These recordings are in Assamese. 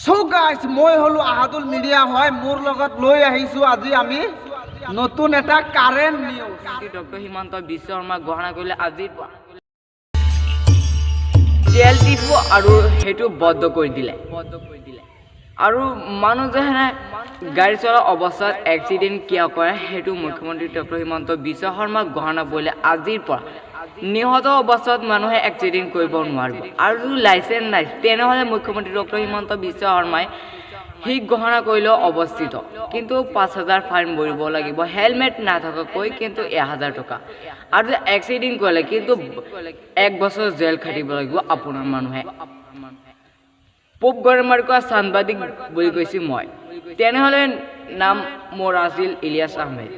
সো গাইস মই হলো আহাদুল মিডিয়া হয় মোৰ লগত লৈ আহিছো আজি আমি নতুন এটা current news doctor Himanta Biswa Sarma ঘোষণা কৰিলে আজিৰ তেল ডিপু আৰু হেতু বন্ধ কৰি দিলে আৰু মানুহজনে গাড়ী চলা অৱস্থাত এক্সিডেন্ট কিয় কৰে হেতু মুখ্যমন্ত্ৰী ডক্টৰ হিমন্ত বিশ্ব শৰ্মা ঘোষণা কৰিলে আজিৰ পৰা নিহত অৱস্থাত মানুহে এক্সিডেন্ট কৰিব নোৱাৰিব আৰু লাইসেন্স নাই তেনেহলে মুখ্যমন্ত্ৰী ডক্টৰ হিমন্ত বিশ্ব শৰ্মাই হি ঘোষণা কৰিলেও অৱস্থিত কিন্তু 5000 ফাইন ভৰিব লাগিব হেলমেট নাথাকাকৈ কিন্তু 1000 টকা আৰু এক্সিডেন্ট কৰিলে কিন্তু 1 বছৰ জেল খাটিব লাগিব আপোনাৰ মানুহে পপ গৰমাৰকা সাংবাদিক বুলি কৈছি মই তেনেহলে নাম মোৰ আছিল ইলিয়াছ আহমেদ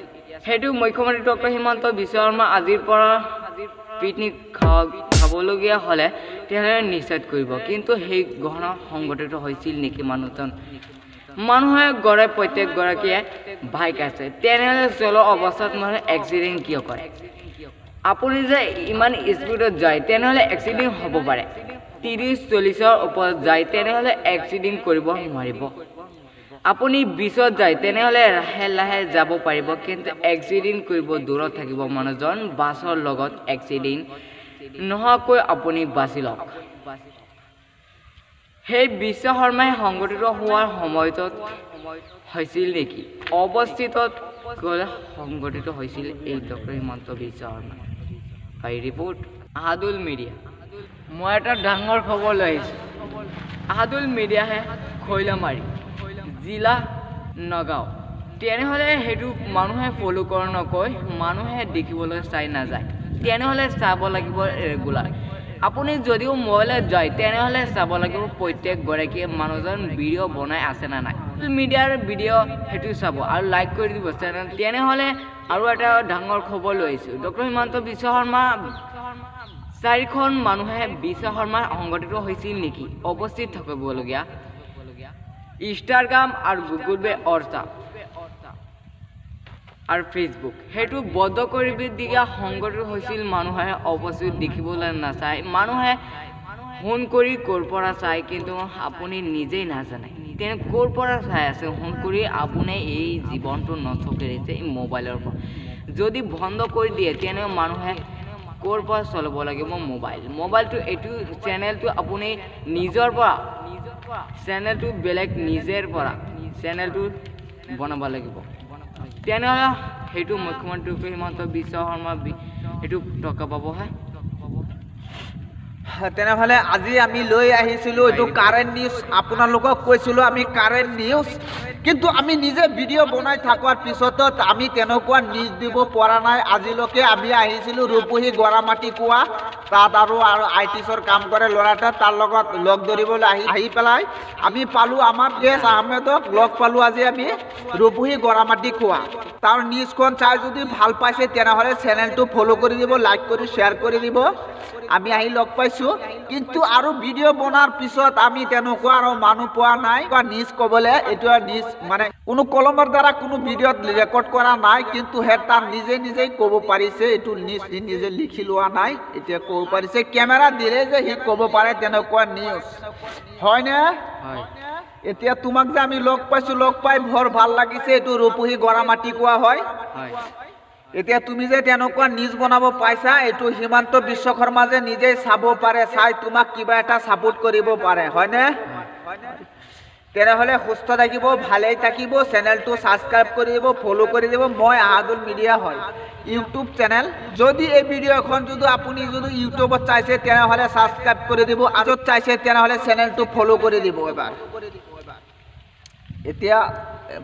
হেতু মুখ্যমন্ত্ৰী ডক্টৰ হিমন্ত বিশ্ব শৰ্মা আজিৰ পৰা পিকনিক খাবলগীয়া হলে তেনেহলে নিষেধ কৰিব কিন্তু সেই ঘটনা সংঘটিত হৈছিল নেকি মানুহে গড়ে প্ৰত্যেক গৰাকীয়ে বাইক আছে তেনেহলে চলো অৱস্থাত মানুহে এক্সিডেন্ট কিয় কৰে আপুনি যে ইমান স্পীডত যায় তেনেহলে এক্সিডেন্ট হ'ব পাৰে 30-40ৰ ওপৰত যায় তেনেহলে এক্সিডেন্ট কৰিব নোৱাৰিব আপুনি 20ত যায় তেনেহলে লাহে লাহে যাব পাৰিব কিন্তু এক্সিডেন্ট কৰিব দূৰত থাকিব মানুহজন বাছৰ লগত এক্সিডেন্ট নহকৈ আপুনি বাচি লওক সেই বিশ্ব শৰ্মাই সংগঠিত হোৱাৰ সময়ত হৈছিল নেকি অৱস্থিতত গলে সংগঠিত হৈছিল এই ডক্টৰ হিমন্ত বিশ্ব শৰ্মা বাই ৰিপোৰ্ট আহাদুল মিডিয়া মই এটা ডাঙৰ খবৰ লৈ আহিছোঁ আহাদুল মিডিয়াহে খৈলামাৰী জিলা নগাঁও তেনেহলে হেতু মানুহে ফলো কৰা নকৈ মানুহে দেখিবলৈ চাই নাযায় তেনেহলে চাব লাগিব ৰেগুলাৰ আপুনি যদিও মোবাইলত যায় তেনেহলে চাব লাগিব প্ৰত্যেক গৰাকীয়ে মানুহজন ভিডিঅ' বনাই আছে না নাই মিডিয়াৰ ভিডিঅ' হেতু চাব আৰু লাইক কৰি দিব চেনেল তেনেহলে আৰু এটা ডাঙৰ খবৰ লৈ আহিছোঁ ডক্টৰ হিমন্ত বিশ্ব শৰ্মা 4খন মানুহে বিশ্ব শৰ্মাৰ সংগঠিত হৈছিল নেকি অৱস্থিত থাকিবলগীয়া ইনষ্টাগ্ৰাম আৰু গুগল পে হোৱাটছআপ আৰু ফেচবুক হেতু বন্ধ কৰিব দিয়া সংগঠিত হৈছিল মানুহে অৱস্থিত দেখিবলৈ নাচায় মানুহে ফোন কৰি ক'ৰ পৰা চাই কিন্তু আপুনি নিজেই নাজানে তেনে ক'ৰ পৰা চাই আছে ফোন কৰি আপুনি এই জীৱনটো নষ্ট কৰিছে মোবাইলৰ পৰা যদি বন্ধ কৰি দিয়ে তেনে মানুহে ক'ৰ পৰা চলাব লাগিব মোবাইলটো এইটো চেনেলটো আপুনি নিজৰ পৰা চেনেলটো বেলেগ নিজেৰ পৰা চেনেলটো বনাব লাগিব তেনেহলে হেতু মুখ্যমন্ত্ৰী হিমন্ত বিশ্ব শৰ্মা হেতু টকা পাব হয় তেনেহলে আজি আমি লৈ আহিছিলো এইটো কারেন্ট নিউজ আপোনালোকক কৈছিলো আমি কারেন্ট নিউজ কিন্তু আমি নিজে ভিডিঅ' বনাই থাকাৰ পিছত আমি তেনেকুৱা নিউজ দিব পৰা নাই আজিলৈকে আমি আহিছিলো ৰূপহী গৰামাটি কোৱা তাত আৰু আইটিছৰ কাম কৰে ল'ৰাটা তাৰ লগত লগ ধৰিবলৈ আহি পেলাই আমি পালো আমাৰ ইলিয়াছ আহমেদক লগ পালো আজি আমি ৰূপহী গৰামাটি কোৱা তাৰ নিউজখন চাই যদি ভাল পাইছে তেনেহলে চেনেলটো ফলো কৰি দিব লাইক কৰি শ্বেয়াৰ কৰি দিব আমি আহি লগ পাইছো কিন্তু আৰু ভিডিঅ' বনাৰ পিছত আমি তেনেকুৱা আৰু মানুহ পোৱা নাই বা নিউজ ক'বলৈ এইটো নিউজ মানে কোনো কলমৰ দ্বাৰা কোনো ভিডিঅ'ত ৰেকৰ্ড কৰা নাই কিন্তু তাৰ নিজেই ক'ব পাৰিছে এইটো নিউজ নিজে লিখি লোৱা নাই এতিয়া ক'ব পাৰিছে কেমেৰা দিলে যে সি ক'ব পাৰে তেনেকুৱা নিউজ হয়নে এতিয়া তোমাক যে আমি লগ পাইছো লগ পাই বৰ ভাল লাগিছে এইটো ৰূপহী গৰামাটি কোৱা হয় এতিয়া তুমি যে তেনেকুৱা নিউজ বনাব পাইছা এইটো হিমন্ত বিশ্ব শৰ্মা যে নিজেই চাব পাৰে চাই তোমাক কিবা এটা সাপোৰ্ট কৰিব পাৰে হয়নে তেনেহলে সুস্থ থাকিব ভালেই থাকিব চেনেলটো সাবস্ক্ৰাইব কৰি দিব ফলো কৰি দিব মই আহাদুল মিডিয়া হয় ইউটিউব চেনেল যদি এই ভিডিঅ'খন যদি আপুনি যদি ইউটিউবত চাইছে তেনেহলে সাবস্ক্ৰাইব কৰি দিব আৰু চাইছে তেনেহলে চেনেলটো ফলো কৰি দিব এবাৰ এতিয়া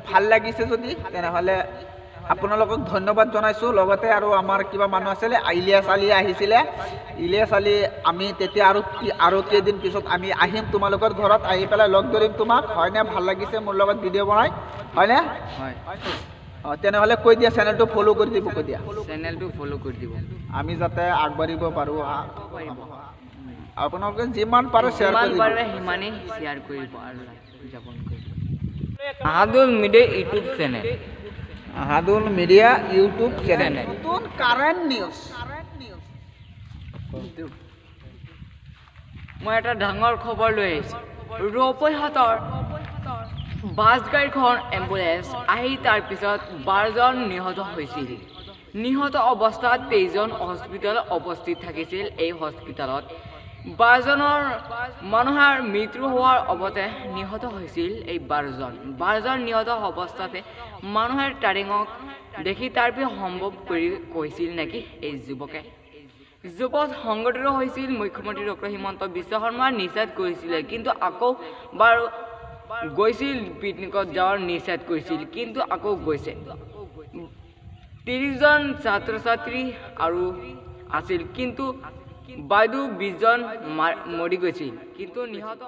ভাল লাগিছে যদি তেনেহলে আপোনালোকক ধন্যবাদ জনাইছো লগতে আৰু আমাৰ কিবা মানুহ আছিল ইলিয়াছ আলী আহিছিল ইলিয়াছ আলী আমি তেতিয়া আৰু কেইদিন পিছত আমি আহিম তোমালোকৰ ঘৰত আহি পেলাই লগ ধৰিম তোমাক হয়নে ভাল লাগিছে মোৰ লগত ভিডিঅ' বনাই হয়নে তেনেহলে কৈ দিয়া চেনেলটো ফলো কৰি দিব কৈ দিয়া চেনেলটো ফলো কৰি দিব আমি যাতে আগবাঢ়িব পাৰো আপোনালোকে যিমান পাৰে শ্বেয়াৰ কৰিব আৰু উদযাপন কৰিব Ahadul media YouTube channel Ahadul media YouTube channel নতুন কাৰেন্ট নিউজ মই এটা ডাঙৰ খবৰ লৈ আহিছোঁ ৰূপহীহঁতৰ বাছ গাড়ীখন এম্বুলেন্স আহি তাৰ পিছত 12জন নিহত হৈছিল। নিহত অৱস্থাত 23জন হস্পিটেলত উপস্থিত থাকিছিল। এই হস্পিটেলত 12জনৰ মানুহৰ মৃত্যু হোৱাৰ অৱতে নিহত হৈছিল এই 12জন নিহত অৱস্থাতে মানুহে টাৰিঙক দেখি তাৰ পিছত সম্ভৱ কৰি কৈছিল নেকি এই যুৱকে। যুৱক সংগঠিত হৈছিল মুখ্যমন্ত্ৰী ডক্টৰ হিমন্ত বিশ্ব শৰ্মাই নিষেধ কৰিছিলে, কিন্তু আকৌ বাৰু গৈছিল পিকনিকত যোৱাৰ নিষেধ কৰিছিল, কিন্তু আকৌ গৈছে। 30জন ছাত্ৰ ছাত্ৰী আৰু আছিল, কিন্তু বাইদেউ 20জন মৰি গৈছিল, কিন্তু নিহত